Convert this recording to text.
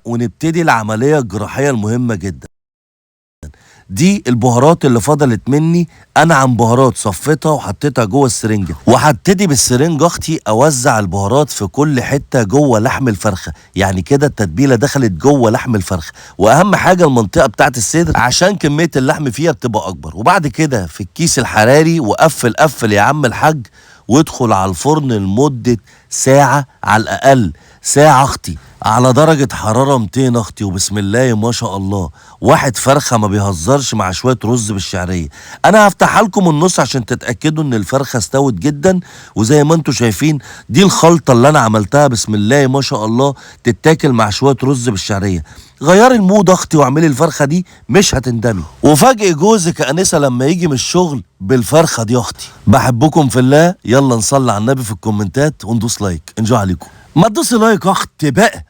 ونبتدي العملية الجراحية المهمة جدا. دي البهارات اللي فضلت مني، انا عن بهارات صفيتها وحطيتها جوه السرنجه، وهبتدي بالسرنجه اختي اوزع البهارات في كل حته جوه لحم الفرخه. يعني كده التتبيله دخلت جوه لحم الفرخه، واهم حاجه المنطقه بتاعت الصدر عشان كميه اللحم فيها بتبقى اكبر. وبعد كده في الكيس الحراري وقفل يا عم الحاج، وادخل على الفرن لمده ساعه على الاقل. ساعه اختي على درجة حرارة 200 اختي، وبسم الله ما شاء الله. واحد فرخة ما بيهزرش مع شوية رز بالشعرية. انا هفتحها لكم النص عشان تتأكدوا ان الفرخة استوت جدا. وزي ما انتم شايفين دي الخلطة اللي انا عملتها، بسم الله ما شاء الله، تتاكل مع شوية رز بالشعرية. غيري المود اختي واعملي الفرخة دي مش هتندمي. وفاجئ جوزك يا انسة لما يجي من الشغل بالفرخة دي اختي. بحبكم في الله، يلا نصلي على النبي في الكومنتات وندوس لايك. انجو عليكم. ما تدوسي لايك يا اختي بقى.